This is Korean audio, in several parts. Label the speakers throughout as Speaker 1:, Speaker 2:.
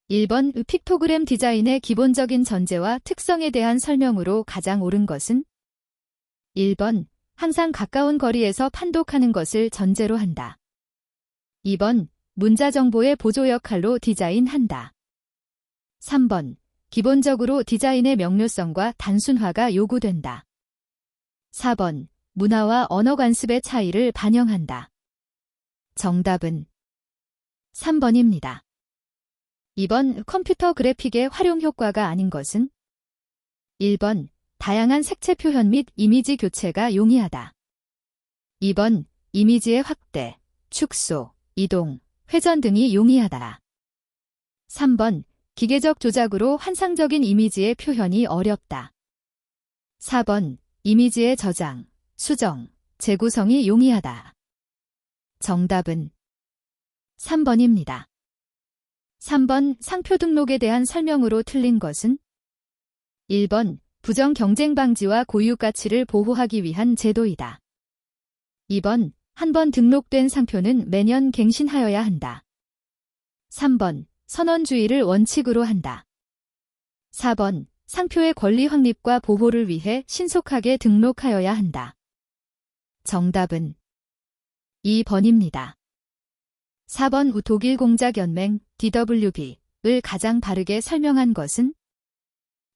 Speaker 1: 1번 픽토그램 디자인의 기본적인 전제와 특성에 대한 설명으로 가장 옳은 것은 1번 항상 가까운 거리에서 판독하는 것을 전제로 한다. 2번 문자 정보의 보조 역할로 디자인한다. 3번 기본적으로 디자인의 명료성과 단순화가 요구된다. 4번 문화와 언어 관습의 차이를 반영한다. 정답은 3번입니다. 2번 컴퓨터 그래픽의 활용 효과가 아닌 것은 1번 다양한 색채 표현 및 이미지 교체가 용이하다. 2번 이미지의 확대, 축소, 이동, 회전 등이 용이하다. 3번 기계적 조작으로 환상적인 이미지의 표현이 어렵다. 4번 이미지의 저장, 수정, 재구성이 용이하다. 정답은 3번입니다. 3번 상표 등록에 대한 설명으로 틀린 것은 1번 부정 경쟁 방지와 고유 가치를 보호하기 위한 제도이다. 2번 한 번 등록된 상표는 매년 갱신하여야 한다. 3번 선원주의를 원칙으로 한다. 4번 상표의 권리 확립과 보호를 위해 신속하게 등록하여야 한다. 정답은 2번입니다. 4번 독일 공작연맹 DWB를 가장 바르게 설명한 것은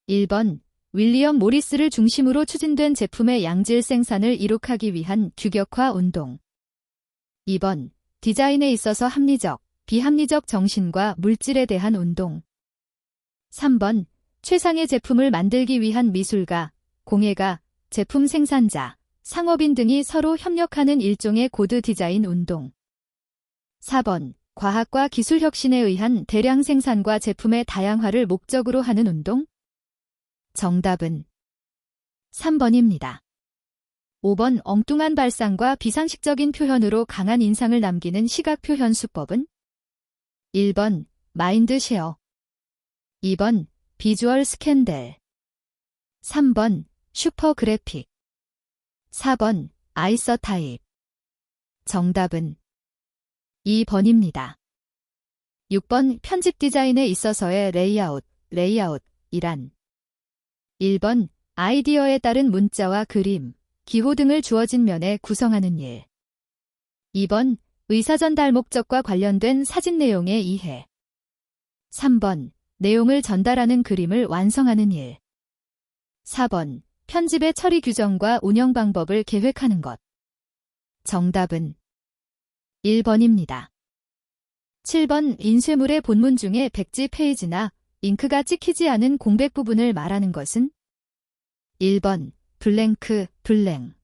Speaker 1: 1번 윌리엄 모리스를 중심으로 추진된 제품의 양질 생산을 이룩하기 위한 규격화 운동. 2번 디자인에 있어서 합리적, 비합리적 정신과 물질에 대한 운동. 3번 최상의 제품을 만들기 위한 미술가, 공예가, 제품 생산자, 상업인 등이 서로 협력하는 일종의 고드 디자인 운동. 4번 과학과 기술 혁신에 의한 대량 생산과 제품의 다양화를 목적으로 하는 운동. 정답은 3번입니다. 5번 엉뚱한 발상과 비상식적인 표현으로 강한 인상을 남기는 시각 표현 수법은 1번 마인드 쉐어, 2번 비주얼 스캔들, 3번 슈퍼 그래픽, 4번 아이서 타입. 정답은 2번입니다. 6번 편집 디자인에 있어서의 레이아웃이란 1번 아이디어에 따른 문자와 그림, 기호 등을 주어진 면에 구성하는 일. 2번 의사전달 목적과 관련된 사진 내용의 이해. 3번 내용을 전달하는 그림을 완성하는 일. 4번 편집의 처리 규정과 운영 방법을 계획하는 것. 정답은 1번입니다. 7번 인쇄물의 본문 중에 백지 페이지나 잉크가 찍히지 않은 공백 부분을 말하는 것은 1번 블랭크, 블랭,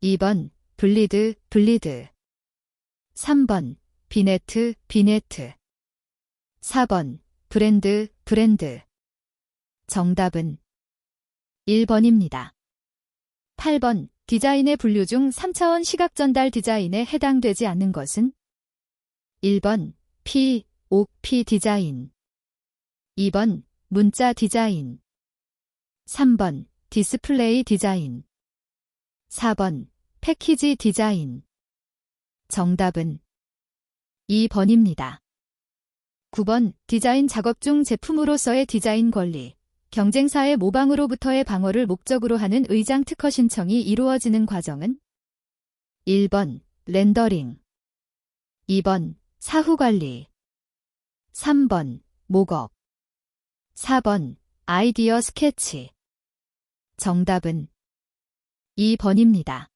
Speaker 1: 2번 블리드, 블리드, 3번 비네트, 비네트, 4번 브랜드, 브랜드. 정답은 1번입니다. 8번 디자인의 분류 중 3차원 시각 전달 디자인에 해당되지 않는 것은 1번 P 디자인, 2번 문자 디자인, 3번 디스플레이 디자인, 4번 패키지 디자인. 정답은 2번입니다. 9번 디자인 작업 중 제품으로서의 디자인 권리, 경쟁사의 모방으로부터의 방어를 목적으로 하는 의장 특허 신청이 이루어지는 과정은 1번 렌더링, 2번 사후관리, 3번 목업, 4번 아이디어 스케치. 정답은 2번입니다.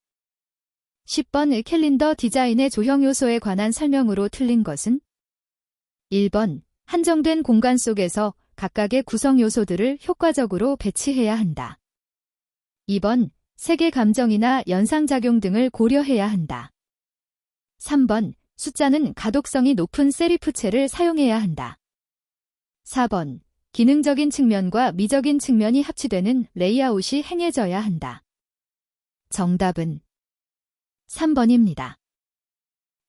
Speaker 1: 10번 캘린더 디자인의 조형 요소에 관한 설명으로 틀린 것은 1번 한정된 공간 속에서 각각의 구성 요소들을 효과적으로 배치해야 한다. 2번 색의 감정이나 연상작용 등을 고려해야 한다. 3번 숫자는 가독성이 높은 세리프체를 사용해야 한다. 4번 기능적인 측면과 미적인 측면이 합치되는 레이아웃이 행해져야 한다. 정답은 3번입니다.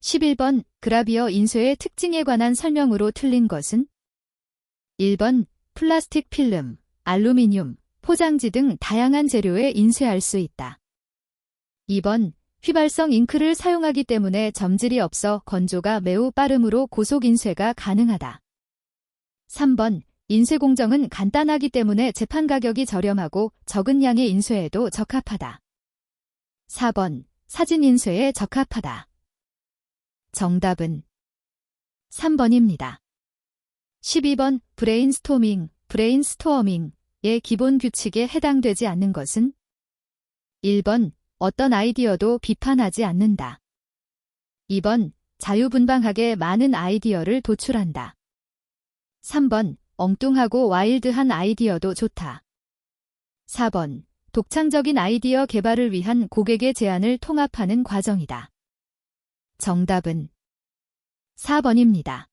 Speaker 1: 11번 그라비어 인쇄의 특징에 관한 설명으로 틀린 것은 1번 플라스틱 필름, 알루미늄, 포장지 등 다양한 재료에 인쇄할 수 있다. 2번 휘발성 잉크를 사용하기 때문에 점질이 없어 건조가 매우 빠르므로 고속 인쇄가 가능하다. 3번, 인쇄 공정은 간단하기 때문에 재판 가격이 저렴하고 적은 양의 인쇄에도 적합하다. 4번, 사진 인쇄에 적합하다. 정답은 3번입니다. 12번, 브레인스토어밍의 기본 규칙에 해당되지 않는 것은 1번, 어떤 아이디어도 비판하지 않는다. 2번, 자유분방하게 많은 아이디어를 도출한다. 3번, 엉뚱하고 와일드한 아이디어도 좋다. 4번, 독창적인 아이디어 개발을 위한 고객의 제안을 통합하는 과정이다. 정답은 4번입니다.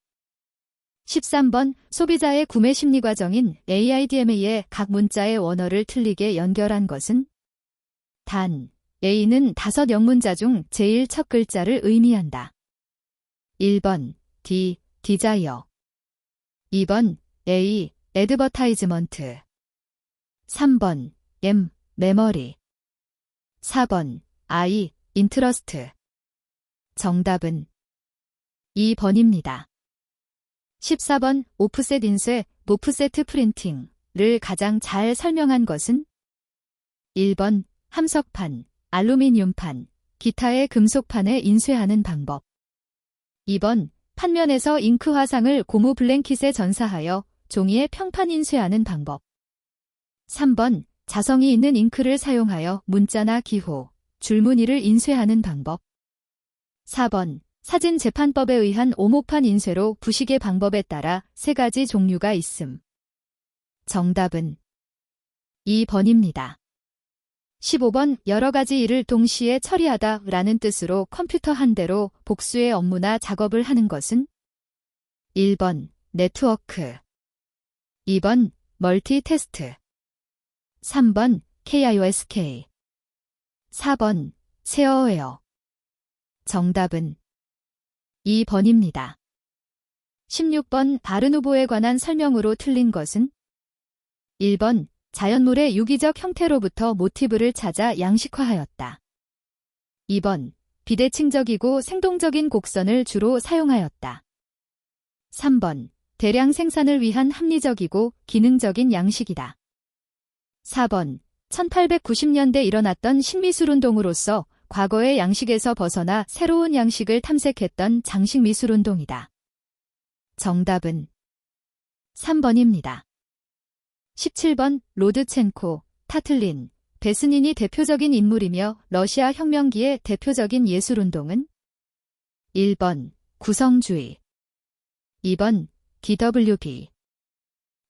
Speaker 1: 13번, 소비자의 구매 심리 과정인 AIDMA의 각 문자의 원어를 틀리게 연결한 것은 단, A는 5영문자 중 제일 첫 글자를 의미한다. 1번, 디자이어. 2번, 애드버타이즈먼트. 3번, 메모리. 4번, 인트러스트. 정답은 2번입니다. 14번, 오프셋 인쇄, 오프세트 프린팅을 가장 잘 설명한 것은 1번, 함석판, 알루미늄판, 기타의 금속판에 인쇄하는 방법. 2번, 판면에서 잉크 화상을 고무 블랭킷에 전사하여 종이에 평판 인쇄하는 방법. 3번, 자성이 있는 잉크를 사용하여 문자나 기호, 줄무늬를 인쇄하는 방법. 4번, 사진 재판법에 의한 오목판 인쇄로 부식의 방법에 따라 3가지 종류가 있음. 정답은 2번입니다. 15번, 여러 가지 일을 동시에 처리하다 라는 뜻으로 컴퓨터 한 대로 복수의 업무나 작업을 하는 것은 1번, 네트워크. 2번, 멀티태스크. 3번, KIOSK. 4번, 쉐어웨어. 정답은 2번입니다. 16번, 바른 후보에 관한 설명으로 틀린 것은 1번, 자연물의 유기적 형태로부터 모티브를 찾아 양식화하였다. 2번, 비대칭적이고 생동적인 곡선을 주로 사용하였다. 3번, 대량 생산을 위한 합리적이고 기능적인 양식이다. 4번, 1890년대 일어났던 신미술운동으로서 과거의 양식에서 벗어나 새로운 양식을 탐색했던 장식미술운동이다. 정답은 3번입니다. 17번, 로드첸코, 타틀린, 베스닌이 대표적인 인물이며 러시아 혁명기의 대표적인 예술운동은 1번, 구성주의. 2번, DWB.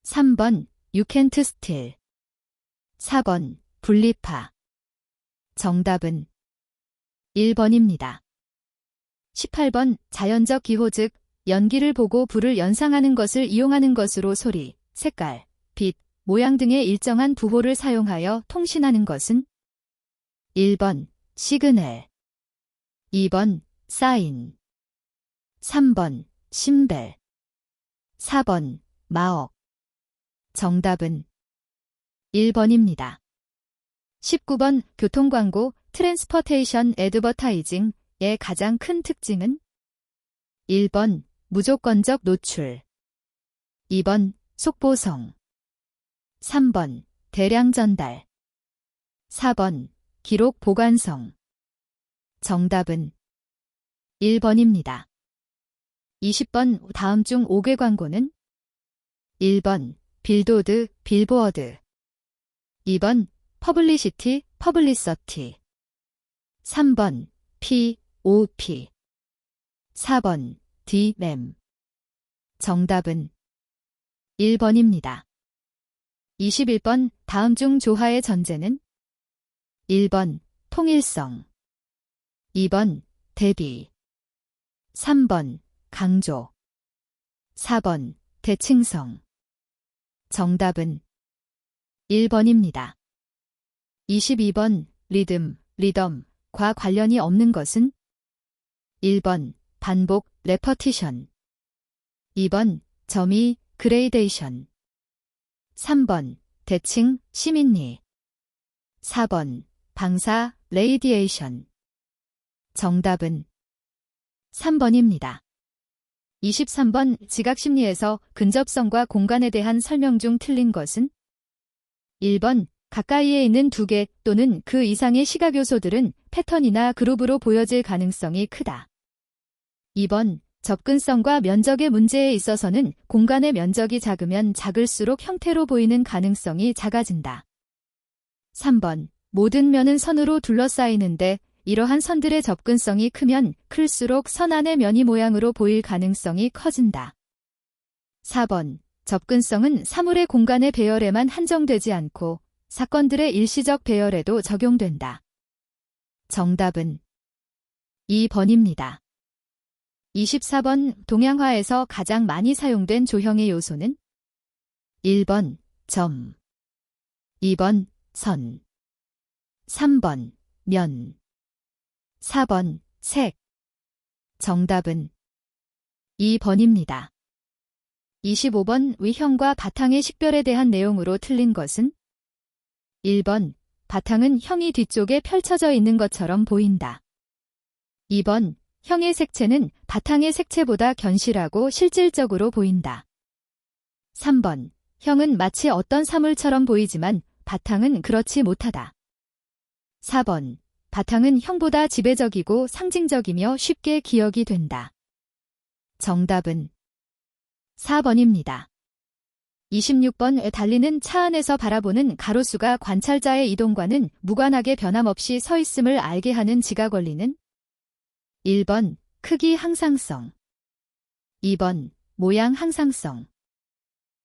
Speaker 1: 3번, 유켄트 스틸. 4번, 분리파. 정답은 1번입니다. 18번, 자연적 기호 즉 연기를 보고 불을 연상하는 것을 이용하는 것으로 소리, 색깔, 빛, 모양 등의 일정한 부호를 사용하여 통신하는 것은 1번, 시그널. 2번, 사인. 3번, 심벨. 4번, 마억. 정답은 1번입니다. 19번, 교통광고, 트랜스포테이션 애드버타이징의 가장 큰 특징은 1번, 무조건적 노출. 2번, 속보성. 3번, 대량 전달. 4번, 기록 보관성. 정답은 1번입니다. 20번, 다음 중 5개 광고는 1번, 빌보드, 빌보어드. 2번, 퍼블리시티, 퍼블리서티. 3번, POP. 4번, DMEM. 정답은 1번입니다. 21번, 다음 중 조화의 전제는 1번, 통일성. 2번, 대비. 3번, 강조. 4번, 대칭성. 정답은 1번입니다. 22번, 리듬과 관련이 없는 것은 1번, 반복, 레퍼티션. 2번, 점이, 그레이데이션. 3번, 대칭, 시민리. 4번, 방사, 레이디에이션. 정답은 3번입니다. 23번 지각심리에서 근접성과 공간에 대한 설명 중 틀린 것은? 1번 가까이에 있는 두 개 또는 그 이상의 시각 요소들은 패턴이나 그룹으로 보여질 가능성이 크다. 2번 접근성과 면적의 문제에 있어서는 공간의 면적이 작으면 작을수록 형태로 보이는 가능성이 작아진다. 3번 모든 면은 선으로 둘러싸이는데 이러한 선들의 접근성이 크면 클수록 선 안의 면이 모양으로 보일 가능성이 커진다. 4번 접근성은 사물의 공간의 배열에만 한정되지 않고 사건들의 일시적 배열에도 적용된다. 정답은 2번입니다. 24번 동양화에서 가장 많이 사용된 조형의 요소는? 1번 점, 2번 선, 3번 면, 4번 색. 정답은 2번입니다. 25번 위형과 바탕의 식별에 대한 내용으로 틀린 것은? 1번 바탕은 형이 뒤쪽에 펼쳐져 있는 것처럼 보인다. 2번 형의 색채는 바탕의 색채보다 견실하고 실질적으로 보인다. 3번 형은 마치 어떤 사물처럼 보이지만 바탕은 그렇지 못하다. 4번 바탕은 형보다 지배적이고 상징적이며 쉽게 기억이 된다. 정답은 4번입니다. 26번 달리는 차 안에서 바라보는 가로수가 관찰자의 이동과는 무관하게 변함없이 서 있음을 알게 하는 지각 원리는? 1번 크기 항상성, 2번 모양 항상성,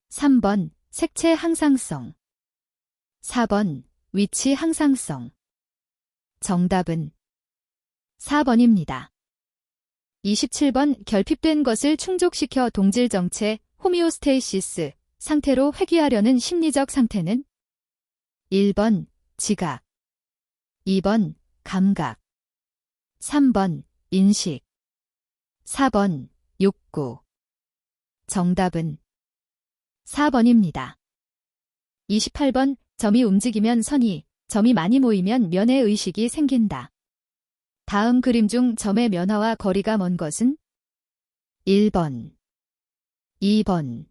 Speaker 1: 3번 색채 항상성, 4번 위치 항상성. 정답은 4번입니다. 27번 결핍된 것을 충족시켜 동질 정체, 호미오스테이시스 상태로 회귀하려는 심리적 상태는? 1번 지각, 2번 감각, 3번 인식, 4번 욕구. 정답은 4번입니다. 28번 점이 움직이면 선이, 점이 많이 모이면 면의 의식이 생긴다. 다음 그림 중 점의 면화와 거리가 먼 것은? 1번, 2번,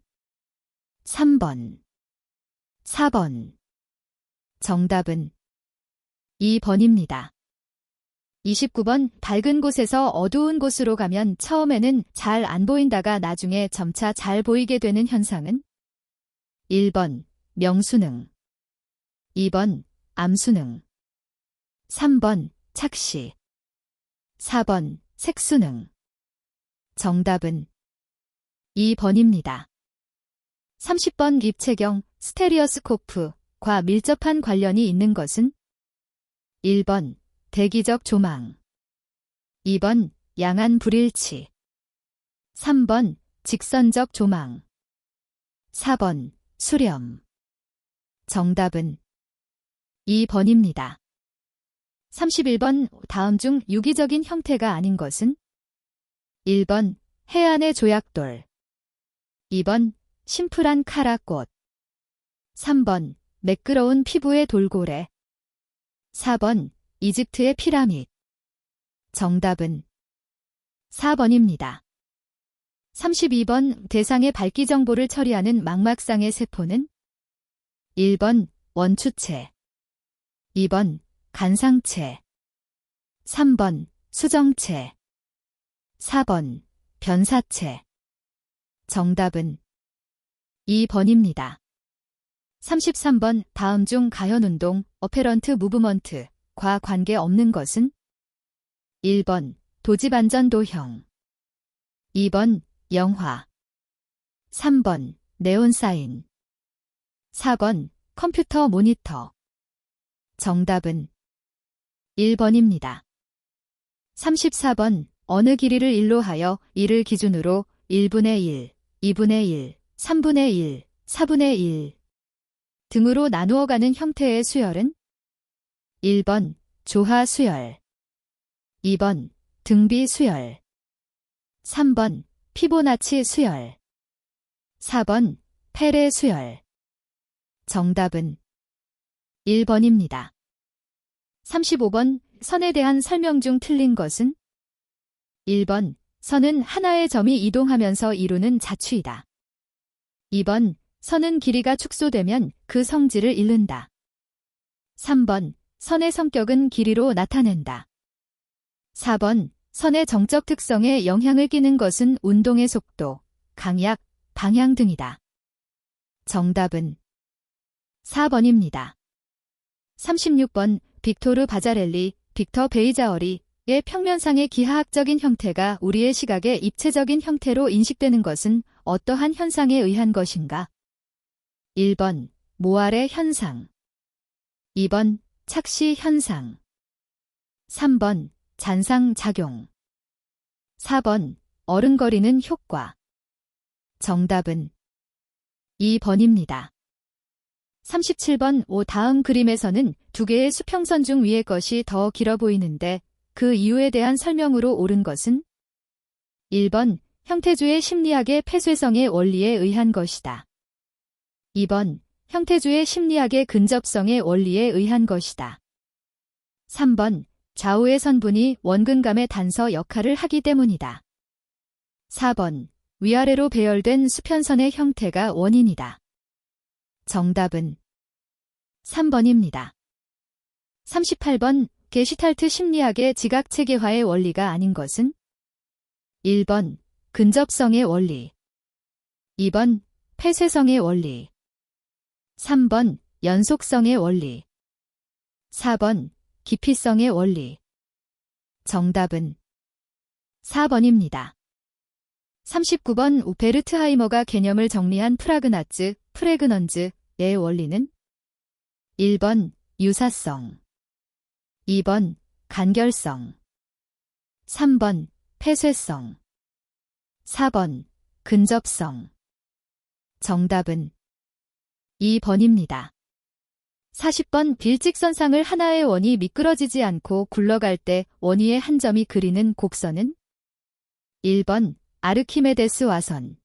Speaker 1: 3번, 4번. 정답은 2번입니다. 29번 밝은 곳에서 어두운 곳으로 가면 처음에는 잘 안 보인다가 나중에 점차 잘 보이게 되는 현상은? 1번 명수능, 2번 암수능, 3번 착시, 4번 색수능. 정답은 2번입니다. 30번 입체경, 스테리오스코프과 밀접한 관련이 있는 것은? 1번 대기적 조망, 2번 양안 불일치, 3번 직선적 조망, 4번 수렴. 정답은 2번입니다. 31번 다음 중 유기적인 형태가 아닌 것은? 1번 해안의 조약돌, 2번 심플한 카라꽃, 3번 매끄러운 피부의 돌고래, 4번 이집트의 피라밋. 정답은 4번입니다. 32번 대상의 밝기 정보를 처리하는 망막상의 세포는? 1번 원추체, 2번 간상체, 3번 수정체, 4번 변사체. 정답은 2번입니다. 33번 다음 중 가현운동, 어페런트 무브먼트 과 관계없는 것은? 1번 도지반전도형, 2번 영화, 3번 네온사인, 4번 컴퓨터 모니터. 정답은 1번입니다. 34번 어느 길이를 1로 하여 1을 기준으로 1분의 1, 2분의 1, 3분의 1, 4분의 1 등으로 나누어 가는 형태의 수열은? 1번 조하 수열, 2번 등비 수열, 3번 피보나치 수열, 4번 페레 수열. 정답은 1번입니다. 35번 선에 대한 설명 중 틀린 것은? 1번 선은 하나의 점이 이동하면서 이루는 자취이다. 2번, 선은 길이가 축소되면 그 성질을 잃는다. 3번, 선의 성격은 길이로 나타낸다. 4번, 선의 정적 특성에 영향을 끼는 것은 운동의 속도, 강약, 방향 등이다. 정답은 4번입니다. 36번, 빅토르 바자렐리, 빅터 베이자어리의 평면상의 기하학적인 형태가 우리의 시각의 입체적인 형태로 인식되는 것은 어떠한 현상에 의한 것인가? 1번, 모아레 현상. 2번, 착시 현상. 3번, 잔상작용. 4번, 어른거리는 효과. 정답은 2번입니다. 37번 다음 그림에서는 두 개의 수평선 중 위의 것이 더 길어 보이는데 그 이유에 대한 설명으로 옳은 것은 1번, 형태주의 심리학의 폐쇄성의 원리에 의한 것이다. 2번, 형태주의 심리학의 근접성의 원리에 의한 것이다. 3번, 좌우의 선분이 원근감의 단서 역할을 하기 때문이다. 4번, 위아래로 배열된 수편선의 형태가 원인이다. 정답은 3번입니다. 38번, 게슈탈트 심리학의 지각체계화의 원리가 아닌 것은 1번, 근접성의 원리. 2번, 폐쇄성의 원리. 3번, 연속성의 원리. 4번, 깊이성의 원리. 정답은 4번입니다. 39번, 베르트하이머가 개념을 정리한 프레그넌즈의 원리는 1번, 유사성. 2번, 간결성. 3번, 폐쇄성. 4번, 근접성. 정답은 2번입니다. 40번, 빌직선상을 하나의 원이 미끄러지지 않고 굴러갈 때 원위의 한 점이 그리는 곡선은 1번, 아르키메데스 와선.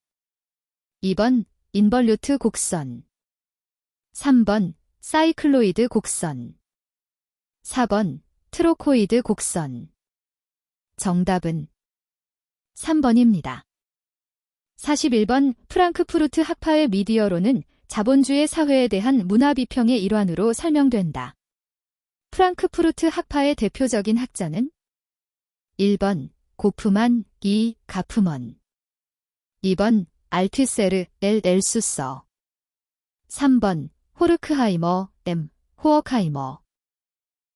Speaker 1: 2번, 인벌류트 곡선. 3번, 사이클로이드 곡선. 4번, 트로코이드 곡선. 정답은 3번입니다. 41번, 프랑크푸르트 학파의 미디어로는 자본주의 사회에 대한 문화 비평의 일환으로 설명된다. 프랑크푸르트 학파의 대표적인 학자는 1번, 고프만, 2. 가프먼. 2번, 알투세르, 엘수서. 3번, 호르크하이머, 호어카이머.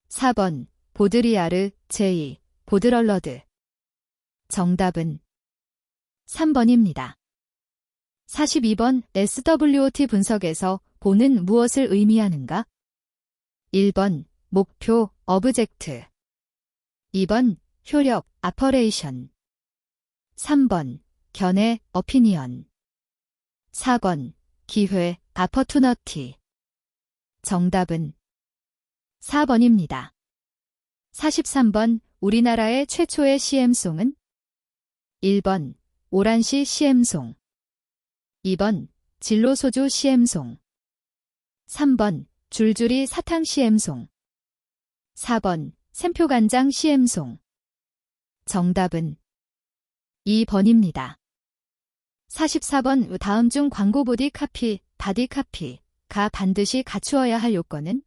Speaker 1: 4번, 보드리아르, 제2. 보드럴러드. 정답은 3번입니다. 42번, SWOT 분석에서 보는 무엇을 의미하는가? 1번, 목표, 어브젝트. 2번, 효력, 아퍼레이션. 3번, 견해, 어피니언. 4번, 기회, 아퍼투너티. 정답은 4번입니다. 43번, 우리나라의 최초의 CM송은 1번, 오란시 CM송. 2번, 진로소주 CM송. 3번, 줄줄이 사탕 CM송. 4번, 샘표간장 CM송. 정답은 2번입니다. 44번, 다음 중 광고 바디 카피가 반드시 갖추어야 할 요건은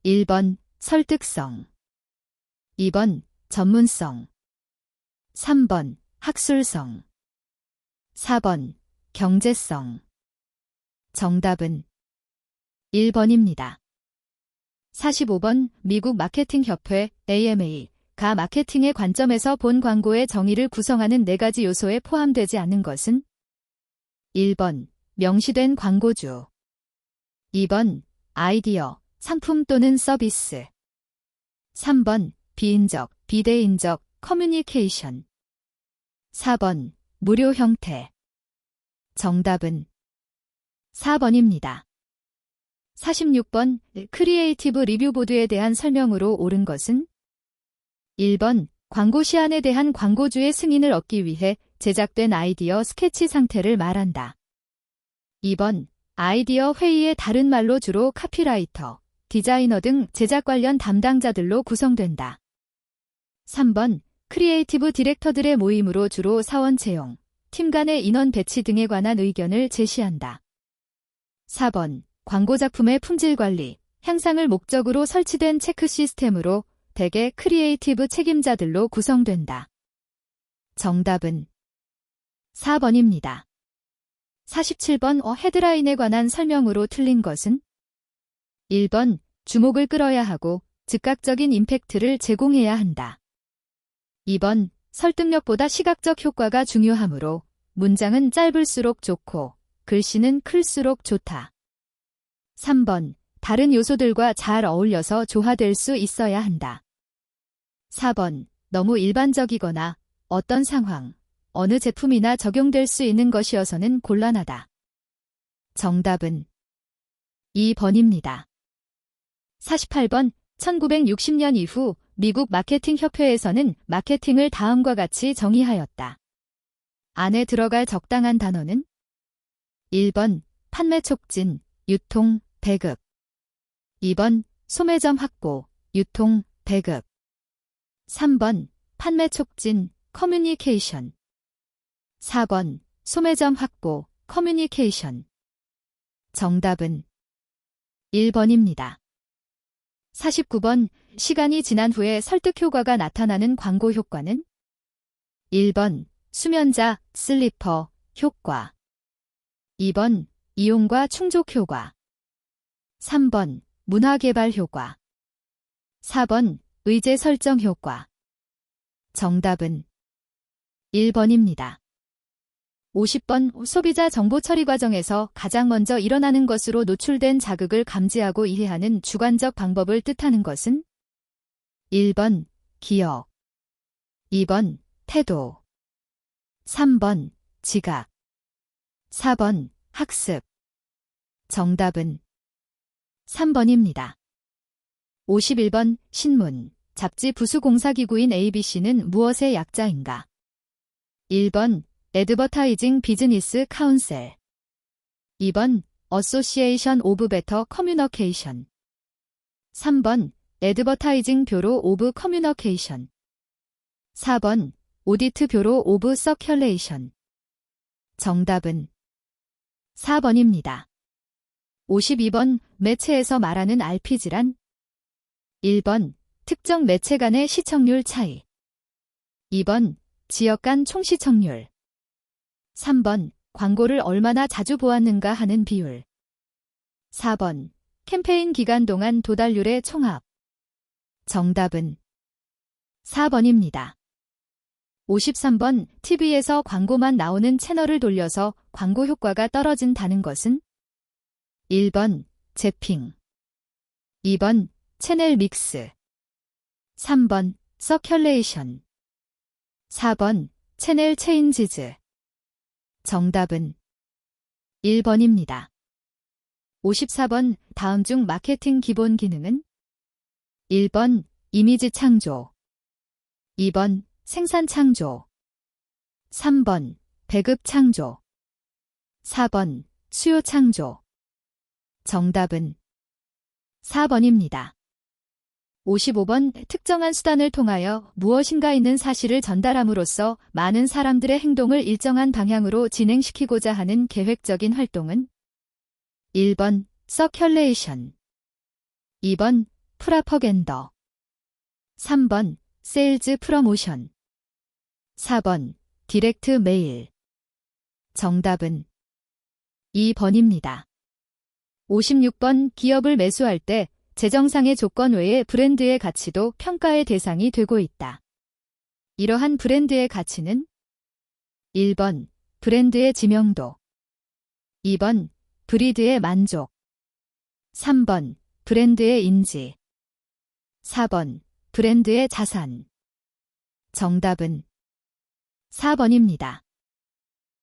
Speaker 1: 1번, 설득성. 2번, 전문성. 3번, 학술성. 4번, 경제성. 정답은 1번입니다. 45번, 미국 마케팅 협회 AMA가 마케팅의 관점에서 본 광고의 정의를 구성하는 4가지 요소에 포함되지 않는 것은 1번, 명시된 광고주. 2번, 아이디어, 상품 또는 서비스. 3번, 비인적, 비대인적, 커뮤니케이션. 4번, 무료 형태. 정답은 4번입니다. 46번, 크리에이티브 리뷰보드에 대한 설명으로 옳은 것은 1번, 광고 시안에 대한 광고주의 승인을 얻기 위해 제작된 아이디어 스케치 상태를 말한다. 2번, 아이디어 회의의 다른 말로 주로 카피라이터, 디자이너 등 제작 관련 담당자들로 구성된다. 3번, 크리에이티브 디렉터들의 모임으로 주로 사원 채용, 팀 간의 인원 배치 등에 관한 의견을 제시한다. 4번. 광고 작품의 품질 관리, 향상을 목적으로 설치된 체크 시스템으로 대개 크리에이티브 책임자들로 구성된다. 정답은 4번입니다. 47번. 헤드라인에 관한 설명으로 틀린 것은? 1번. 주목을 끌어야 하고 즉각적인 임팩트를 제공해야 한다. 2번. 설득력보다 시각적 효과가 중요하므로 문장은 짧을수록 좋고 글씨는 클수록 좋다. 3번. 다른 요소들과 잘 어울려서 조화될 수 있어야 한다. 4번. 너무 일반적이거나 어떤 상황, 어느 제품이나 적용될 수 있는 것이어서는 곤란하다. 정답은 2번입니다. 48번. 1960년 이후 미국 마케팅 협회에서는 마케팅을 다음과 같이 정의하였다. 안에 들어갈 적당한 단어는? 1번. 판매 촉진, 유통, 배급. 2번. 소매점 확보, 유통, 배급. 3번. 판매 촉진, 커뮤니케이션. 4번. 소매점 확보, 커뮤니케이션. 정답은 1번입니다. 49번. 시간이 지난 후에 설득 효과가 나타나는 광고 효과는? 1번. 수면자, 슬리퍼, 효과. 2번. 이용과 충족 효과. 3번. 문화 개발 효과. 4번. 의제 설정 효과. 정답은 1번입니다. 50번. 소비자 정보 처리 과정에서 가장 먼저 일어나는 것으로 노출된 자극을 감지하고 이해하는 주관적 방법을 뜻하는 것은? 1번. 기억. 2번. 태도. 3번. 지각. 4번. 학습. 정답은 3번입니다. 51번. 신문, 잡지 부수 공사기구인 ABC는 무엇의 약자인가? 1번. 애드버타이징 비즈니스 카운셀. 2번. 어소시에이션 오브 베터 커뮤니케이션. 3번. 애드버타이징 뷰로 오브 커뮤니케이션. 4번. 오디트 뷰로 오브 서큘레이션. 정답은 4번입니다. 52번. 매체에서 말하는 RPG란? 1번. 특정 매체 간의 시청률 차이. 2번. 지역 간 총시청률. 3번. 광고를 얼마나 자주 보았는가 하는 비율. 4번. 캠페인 기간 동안 도달률의 총합. 정답은 4번입니다. 53번. TV에서 광고만 나오는 채널을 돌려서 광고 효과가 떨어진다는 것은? 1번. 재핑. 2번. 채널 믹스. 3번. 서큘레이션. 4번. 채널 체인지즈. 정답은 1번입니다. 54번. 다음 중 마케팅 기본 기능은? 1번. 이미지 창조. 2번. 생산 창조. 3번. 배급 창조. 4번. 수요 창조. 정답은 4번입니다. 55번. 특정한 수단을 통하여 무엇인가 있는 사실을 전달함으로써 많은 사람들의 행동을 일정한 방향으로 진행시키고자 하는 계획적인 활동은? 1번. 서큘레이션. 2번. 프라퍼겐더. 3번. 세일즈 프로모션. 4번. 디렉트 메일. 정답은 2번입니다. 56번. 기업을 매수할 때 재정상의 조건 외에 브랜드의 가치도 평가의 대상이 되고 있다. 이러한 브랜드의 가치는? 1번. 브랜드의 지명도. 2번. 브리드의 만족. 3번. 브랜드의 인지. 4번. 브랜드의 자산. 정답은 4번입니다.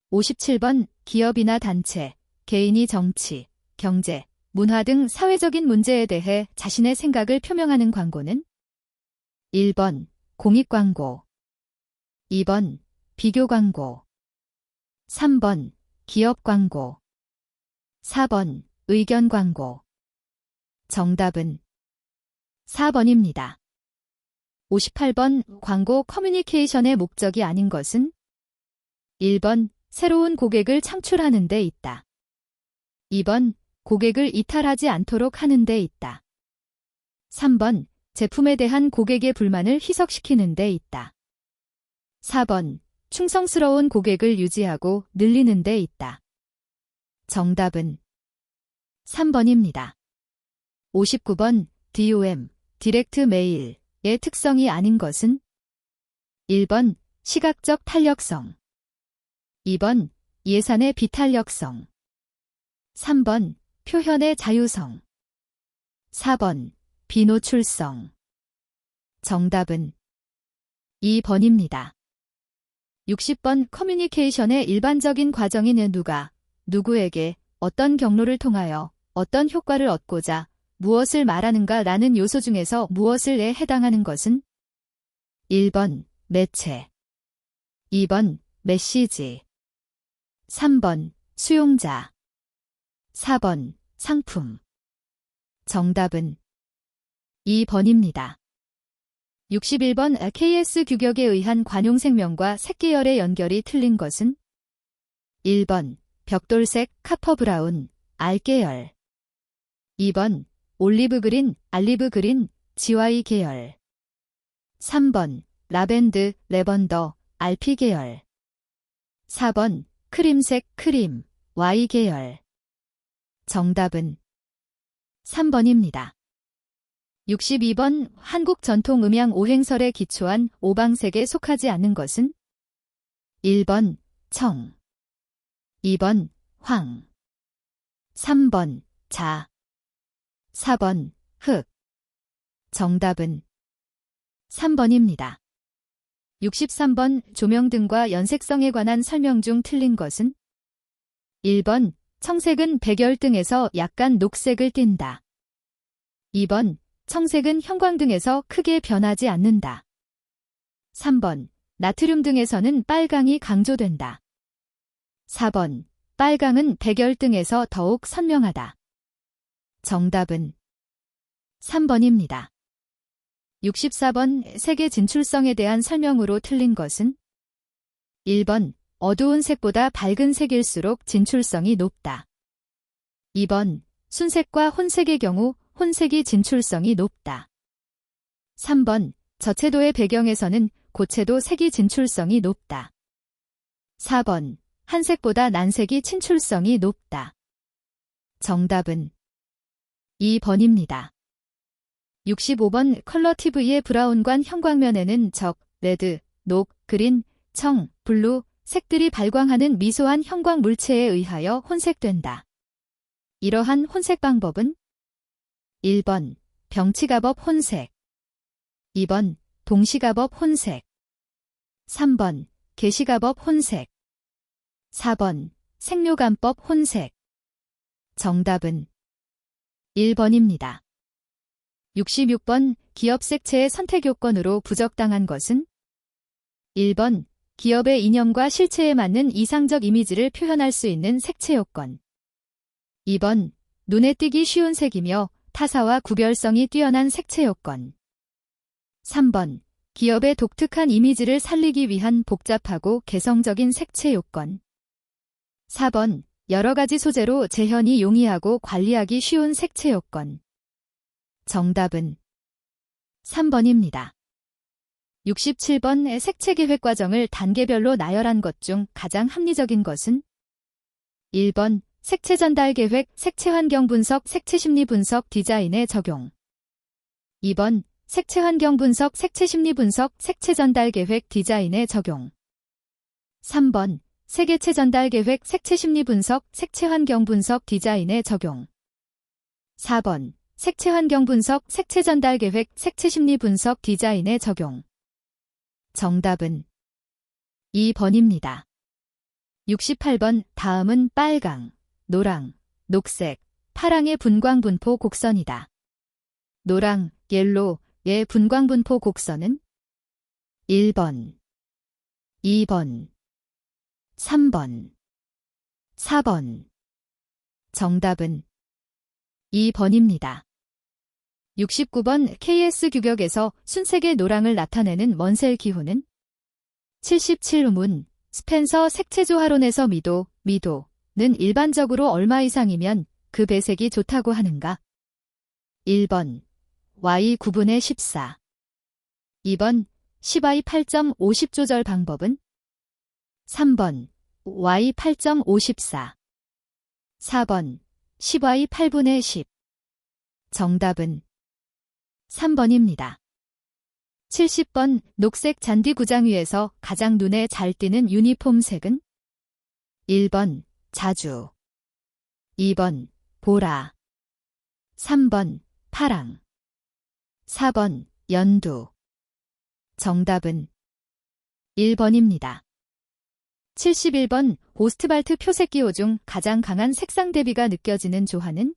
Speaker 1: 57번. 기업이나 단체, 개인이 정치, 경제, 문화 등 사회적인 문제에 대해 자신의 생각을 표명하는 광고는? 1번. 공익광고. 2번. 비교 광고. 3번. 기업 광고. 4번. 의견 광고. 정답은 4번입니다. 58번 광고 커뮤니케이션의 목적이 아닌 것은? 1번 새로운 고객을 창출하는 데 있다. 2번 고객을 이탈하지 않도록 하는 데 있다. 3번 제품에 대한 고객의 불만을 희석시키는 데 있다. 4번 충성스러운 고객을 유지하고 늘리는 데 있다. 정답은 3번입니다. 59번 DOM, 디렉트 메일의 특성이 아닌 것은? 1번 시각적 탄력성, 2번 예산의 비탄력성, 3번 표현의 자유성, 4번 비노출성. 정답은 2번입니다. 60번 커뮤니케이션의 일반적인 과정인 누가, 누구에게, 어떤 경로를 통하여, 어떤 효과를 얻고자, 무엇을 말하는가 라는 요소 중에서 무엇을에 해당하는 것은? 1번 매체, 2번 메시지, 3번 수용자, 4번 상품. 정답은 2번입니다. 61번 KS 규격에 의한 관용색명과 색계열의 연결이 틀린 것은? 1번 벽돌색 카퍼브라운 R계열, 2번 올리브그린 알리브그린 GY 계열, 3번 라벤드 레번더 RP 계열, 4번 크림색 크림 Y 계열. 정답은 3번입니다. 62번 한국 전통 음양 오행설에 기초한 오방색에 속하지 않는 것은? 1번 청, 2번 황, 3번 자, 4번 흑. 정답은 3번입니다. 63번 조명등과 연색성에 관한 설명 중 틀린 것은? 1번 청색은 백열등에서 약간 녹색을 띈다. 2번 청색은 형광등에서 크게 변하지 않는다. 3번 나트륨등에서는 빨강이 강조된다. 4번 빨강은 백열등에서 더욱 선명하다. 정답은 3번입니다. 64번 색의 진출성에 대한 설명으로 틀린 것은? 1번 어두운 색보다 밝은 색일수록 진출성이 높다. 2번 순색과 혼색의 경우 혼색이 진출성이 높다. 3번 저채도의 배경에서는 고채도 색이 진출성이 높다. 4번 한색보다 난색이 친출성이 높다. 정답은 2번입니다. 65번 컬러 TV의 브라운관 형광면에는 적, 레드, 녹, 그린, 청, 블루 색들이 발광하는 미소한 형광 물체에 의하여 혼색된다. 이러한 혼색 방법은? 1번 병치가법 혼색, 2번 동시가법 혼색, 3번 개시가법 혼색, 4번 색료감법 혼색. 정답은 1번입니다. 66번 기업 색채의 선택 요건으로 부적당한 것은? 1번 기업의 이념과 실체에 맞는 이상적 이미지를 표현할 수 있는 색채 요건. 2번 눈에 띄기 쉬운 색이며 타사와 구별성이 뛰어난 색채 요건. 3번 기업의 독특한 이미지를 살리기 위한 복잡하고 개성적인 색채 요건. 4번 여러 가지 소재로 재현이 용이하고 관리하기 쉬운 색채 요건. 정답은 3번입니다. 67번 색채 계획 과정을 단계별로 나열한 것 중 가장 합리적인 것은? 1번 색채 전달 계획, 색채 환경 분석, 색채 심리 분석, 디자인의 적용. 2번 색채 환경 분석, 색채 심리 분석, 색채 전달 계획, 디자인의 적용. 3번 색외체 전달 계획, 색채 심리 분석, 색채 환경 분석, 디자인의 적용. 4번 색채 환경 분석, 색채 전달 계획, 색채 심리 분석, 디자인의 적용. 정답은 2번입니다. 68번 다음은 빨강, 노랑, 녹색, 파랑의 분광분포 곡선이다. 노랑, 옐로의 분광분포 곡선은? 1번, 2번, 3번, 4번. 정답은 2번입니다. 69번 KS 규격에서 순색의 노랑을 나타내는 먼셀 기호는? 77문 스펜서 색채조화론에서 미도는 일반적으로 얼마 이상이면 그 배색이 좋다고 하는가? 1번 y 9분의 14 2번 10y 8.50조절 방법은? 3번 y 8.54 4번 10y 8분의 10 정답은 3번입니다. 70번 녹색 잔디 구장 위에서 가장 눈에 잘 띄는 유니폼 색은? 1번 자주 2번 보라 3번 파랑 4번 연두 정답은 1번입니다. 71번 오스트발트 표색 기호 중 가장 강한 색상 대비가 느껴지는 조화는?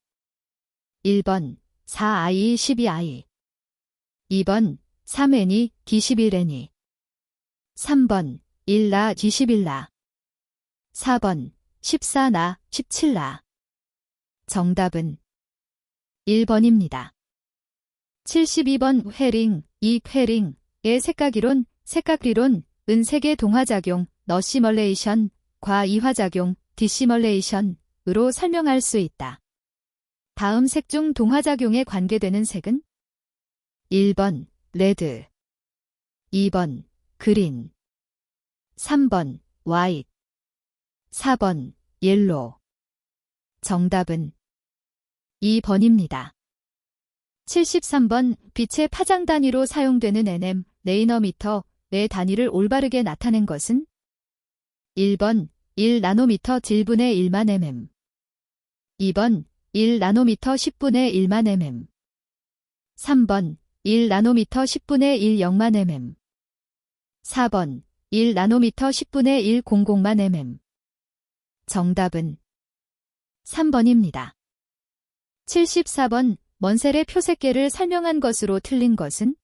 Speaker 1: 1번 4i 12i 2번 3N이 D11N이 3번 1나 D11나 4번 14나 17나 정답은 1번입니다. 72번 회링, 회링의 색각이론, 색각리론, 은색의 동화작용, 너시멀레이션, 과이화작용, 디시멀레이션으로 설명할 수 있다. 다음 색 중 동화작용에 관계되는 색은? 1번 레드 2번 그린 3번 화이트 4번 옐로우 정답은 2번입니다. 73번 빛의 파장 단위로 사용되는 nm, 네이너미터의 단위를 올바르게 나타낸 것은? 1번 1나노미터 1분의 1만 mm 2번 1나노미터 10분의 1만 mm 3번 1나노미터 10분의 1 0만 mm 4번 1나노미터 10분의 1 00만 mm 정답은 3번입니다. 74번 먼셀의 표색계를 설명한 것으로 틀린 것은?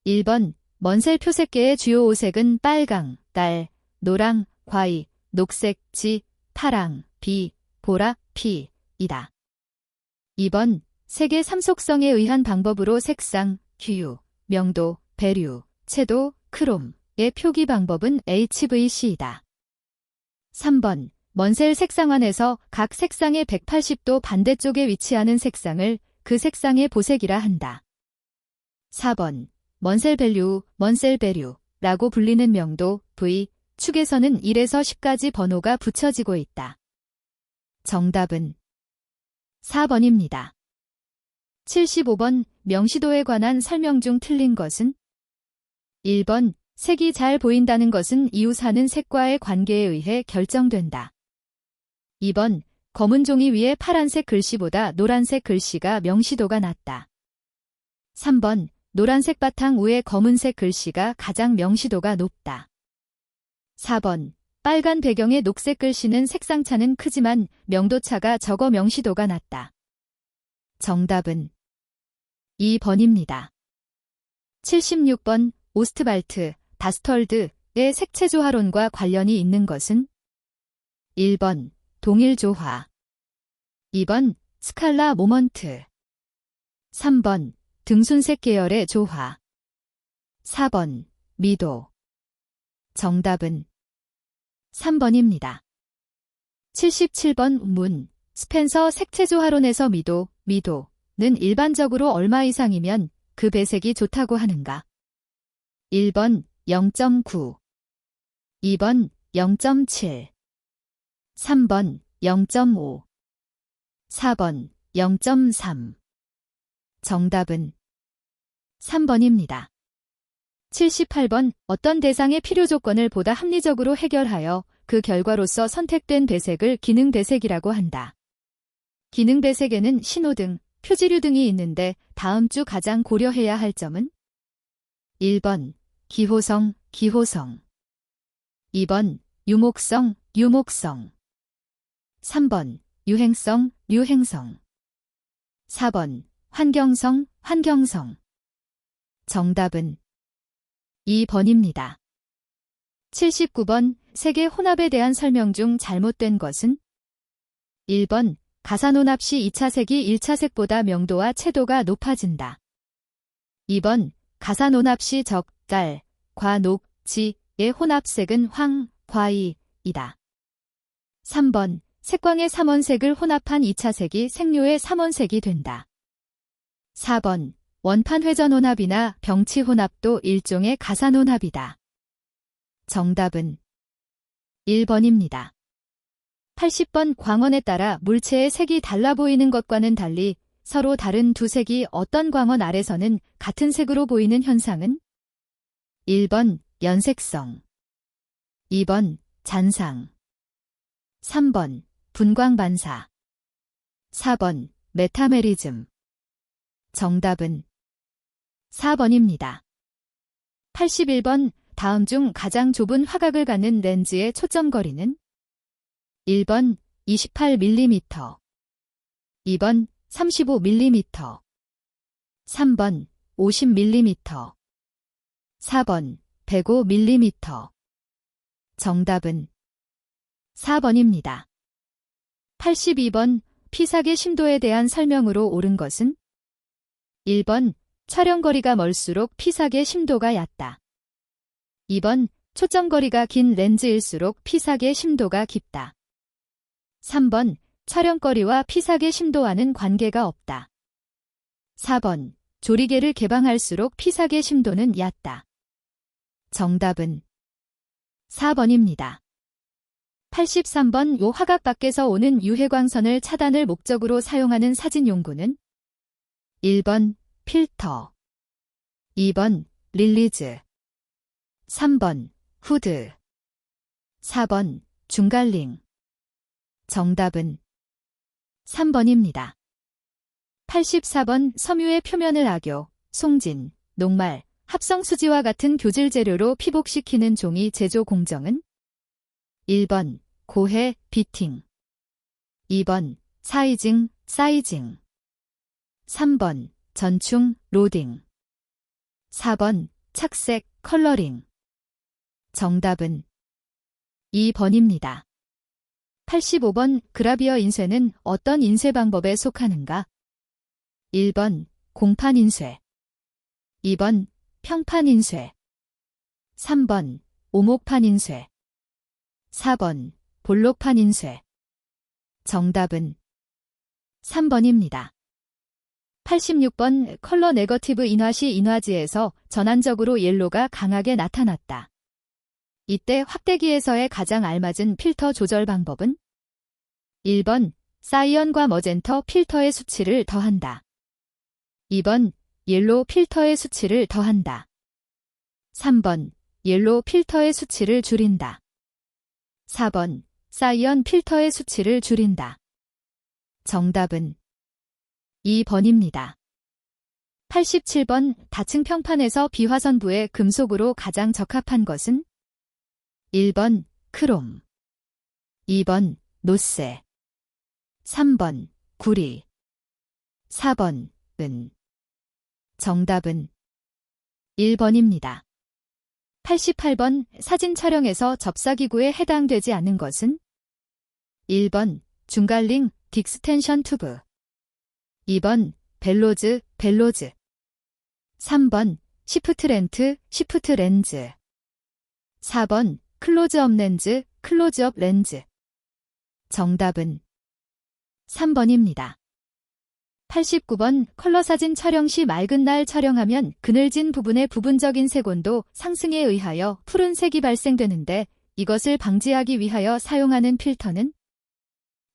Speaker 1: 1번 먼셀 표색계의 주요 5색은 빨강, 딸, 노랑, 과이, 녹색, 지, 파랑, 비, 보라, 피 이다. 2번 색의 3속성에 의한 방법으로 색상, 규유, 명도, 배류, 채도, 크롬의 표기 방법은 HVC이다. 3번 먼셀 색상환에서 각 색상의 180도 반대쪽에 위치하는 색상을 그 색상의 보색이라 한다. 4번 먼셀 배류라고 불리는 명도, V, 축에서는 1에서 10까지 번호가 붙여지고 있다. 정답은 4번입니다. 75번 명시도에 관한 설명 중 틀린 것은? 1번 색이 잘 보인다는 것은 이웃하는 색과의 관계에 의해 결정된다. 2번 검은 종이 위에 파란색 글씨보다 노란색 글씨가 명시도가 낮다. 3번 노란색 바탕 위에 검은색 글씨가 가장 명시도가 높다. 4번 빨간 배경의 녹색 글씨는 색상차는 크지만 명도차가 적어 명시도가 낮다. 정답은 2번입니다. 76번 오스트발트, 다스털드의 색채조화론과 관련이 있는 것은? 1번 동일조화 2번 스칼라 모먼트 3번 등순색 계열의 조화 4번 미도 정답은 3번입니다. 77번 문 스펜서 색채조화론에서 미도는 일반적으로 얼마 이상이면 그 배색이 좋다고 하는가? 1번 0.9 2번 0.7 3번 0.5 4번 0.3 정답은 3번입니다. 78번 어떤 대상의 필요 조건을 보다 합리적으로 해결하여 그 결과로서 선택된 배색을 기능 배색이라고 한다. 기능 배색에는 신호등, 표지류 등이 있는데 다음 중 가장 고려해야 할 점은? 1번 기호성 2번 유목성 3번 유행성 4번 환경성 정답은 2번입니다. 79번 색의 혼합에 대한 설명 중 잘못된 것은? 1번 가산혼합 시 2차 색이 1차 색보다 명도와 채도가 높아진다. 2번 가산혼합 시 적, 달, 과, 녹, 지의 혼합색은 황, 과이이다. 3번 색광의 삼원색을 혼합한 2차 색이 색료의 삼원색이 된다. 4번 원판 회전 혼합이나 병치 혼합도 일종의 가산혼합이다. 정답은 1번입니다. 80번 광원에 따라 물체의 색이 달라 보이는 것과는 달리 서로 다른 두 색이 어떤 광원 아래서는 같은 색으로 보이는 현상은 1번 연색성, 2번 잔상, 3번 분광반사, 4번 메타메리즘. 정답은 4번입니다. 81번 다음 중 가장 좁은 화각을 갖는 렌즈의 초점거리는 1번 28mm, 2번 35mm, 3번 50mm, 4번 105mm. 정답은 4번입니다. 82번 피삭의 심도에 대한 설명으로 옳은 것은 1번 촬영거리가 멀수록 피삭의 심도가 얕다. 2번 초점거리가 긴 렌즈일수록 피삭의 심도가 깊다. 3번 촬영거리와 피삭의 심도와는 관계가 없다. 4번 조리개를 개방할수록 피삭의 심도는 얕다. 정답은 4번입니다. 83번 요 화각 밖에서 오는 유해광선을 차단을 목적으로 사용하는 사진용구는 1번 필터, 2번 릴리즈, 3번 후드, 4번 중갈링. 정답은 3번입니다. 84번 섬유의 표면을 악교, 송진, 녹말, 합성수지와 같은 교질 재료로 피복시키는 종이 제조 공정은 1번 고해, 비팅, 2번 사이징, 사이징, 3번 전충, 로딩, 4번 착색, 컬러링. 정답은 2번입니다. 85번 그라비어 인쇄는 어떤 인쇄 방법에 속하는가? 1번 공판 인쇄, 2번 평판 인쇄, 3번 오목판 인쇄, 4번 볼록판 인쇄. 정답은 3번입니다. 86번 컬러 네거티브 인화 시 인화지에서 전환적으로 옐로가 강하게 나타났다. 이때 확대기에서의 가장 알맞은 필터 조절 방법은 1번 사이언과 머젠터 필터의 수치를 더한다. 2번 옐로우 필터의 수치를 더한다. 3번 옐로우 필터의 수치를 줄인다. 4번 사이언 필터의 수치를 줄인다. 정답은 2번입니다. 87번 다층 평판에서 비화선부의 금속으로 가장 적합한 것은 1번 크롬, 2번 노세, 3번 구리, 4번 은. 정답은 1번입니다. 88번 사진 촬영에서 접사기구에 해당되지 않는 것은 1번 중갈링 딕스텐션 튜브, 2번 벨로즈, 벨로즈, 3번 시프트 렌트, 시프트 렌즈, 4번 클로즈업 렌즈, 클로즈업 렌즈. 정답은 3번입니다. 89번 컬러 사진 촬영 시 맑은 날 촬영하면 그늘진 부분의 부분적인 색온도 상승에 의하여 푸른색이 발생되는데 이것을 방지하기 위하여 사용하는 필터는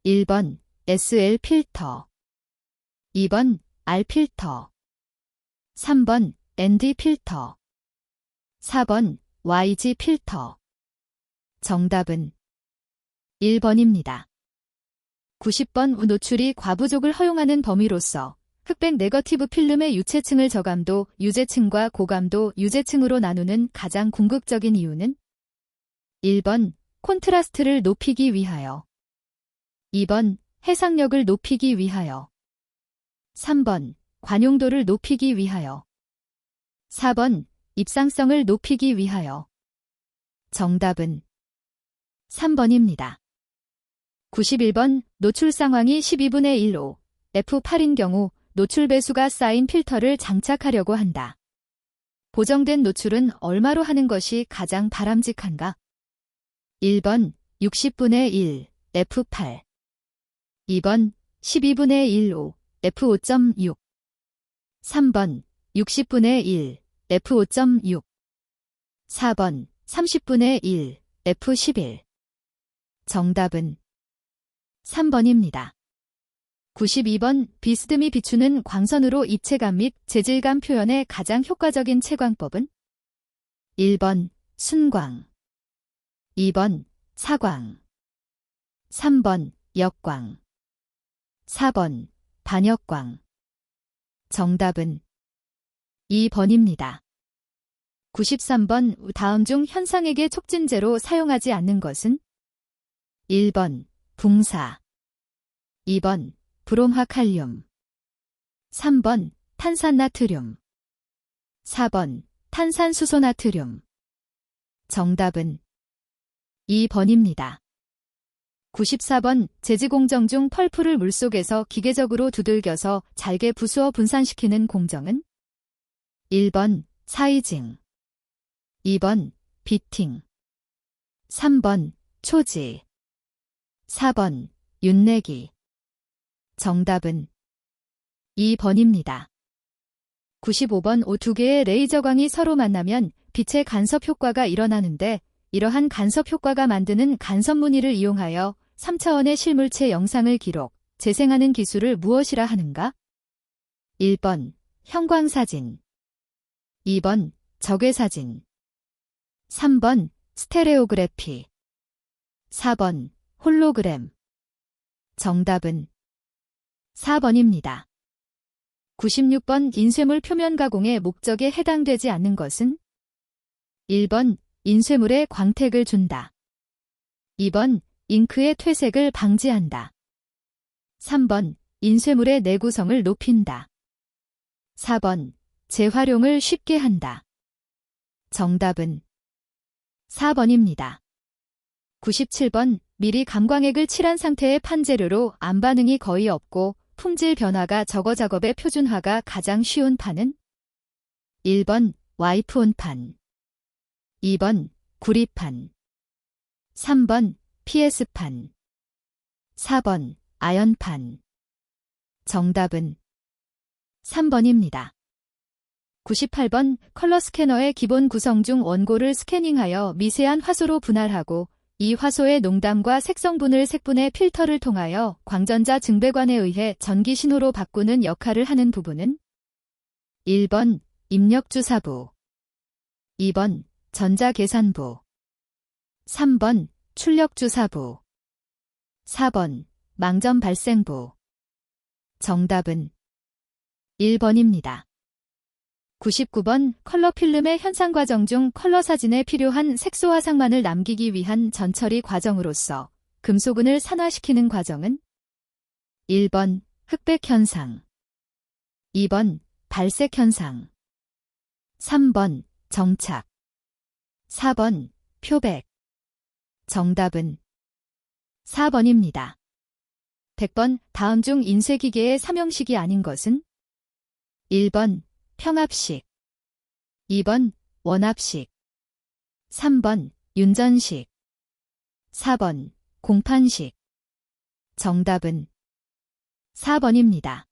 Speaker 1: 1번 SL 필터, 2번 R 필터, 3번 ND 필터, 4번 YG 필터. 정답은 1번입니다. 90번 노출이 과부족을 허용하는 범위로서 흑백 네거티브 필름의 유체층을 저감도 유제층과 고감도 유제층으로 나누는 가장 궁극적인 이유는 1번 콘트라스트를 높이기 위하여, 2번 해상력을 높이기 위하여, 3번 관용도를 높이기 위하여, 4번 입상성을 높이기 위하여. 정답은 3번입니다. 91번 노출 상황이 12분의 1로 F8인 경우 노출 배수가 쌓인 필터를 장착하려고 한다. 보정된 노출은 얼마로 하는 것이 가장 바람직한가? 1번 60분의 1 F8 2번 12분의 1로 F5.6 3번 60분의 1 F5.6 4번 30분의 1 F11 정답은 3번입니다. 92번 비스듬히 비추는 광선으로 입체감 및 재질감 표현에 가장 효과적인 채광법은 1번 순광 2번 사광 3번 역광 4번 반역광 정답은 2번입니다. 93번 다음 중 현상액의 촉진제로 사용하지 않는 것은 1번 붕사 2번 브롬화칼륨 3번 탄산나트륨 4번 탄산수소나트륨 정답은 2번입니다. 94번 제지공정 중 펄프를 물속에서 기계적으로 두들겨서 잘게 부수어 분산시키는 공정은 1번 사이징 2번 비팅 3번 초지 4번 윤내기 정답은 2번입니다. 95번 두 개의 레이저광이 서로 만나면 빛의 간섭 효과가 일어나는데 이러한 간섭 효과가 만드는 간섭 무늬를 이용하여 3차원의 실물체 영상을 기록, 재생하는 기술을 무엇이라 하는가? 1번 형광사진 2번 적외사진 3번 스테레오그래피 4번 홀로그램 정답은 4번입니다. 96번 인쇄물 표면 가공의 목적에 해당되지 않는 것은 1번 인쇄물에 광택을 준다. 2번 잉크의 퇴색을 방지한다. 3번 인쇄물의 내구성을 높인다. 4번 재활용을 쉽게 한다. 정답은 4번입니다. 97번 미리 감광액을 칠한 상태의 판재료로 암반응이 거의 없고 품질 변화가 적어 작업의 표준화가 가장 쉬운 판은 1번 와이프 온판 2번 구리판 3번 PS판 4번 아연판 정답은 3번입니다. 98번 컬러 스캐너의 기본 구성 중 원고를 스캐닝하여 미세한 화소로 분할하고 이 화소의 농담과 색성분을 색분의 필터를 통하여 광전자 증배관에 의해 전기 신호로 바꾸는 역할을 하는 부분은 1번 입력주사부 2번 전자계산부 3번 출력주사부 4번 망점발생부 정답은 1번입니다. 99번 컬러 필름의 현상 과정 중 컬러 사진에 필요한 색소 화상만을 남기기 위한 전처리 과정으로서 금속은을 산화시키는 과정은 1번 흑백 현상 2번 발색 현상 3번 정착 4번 표백 정답은 4번입니다. 100번 다음 중 인쇄기계의 사명식이 아닌 것은 1번 평합식 2번 원합식 3번 윤전식 4번 공판식 정답은 4번입니다.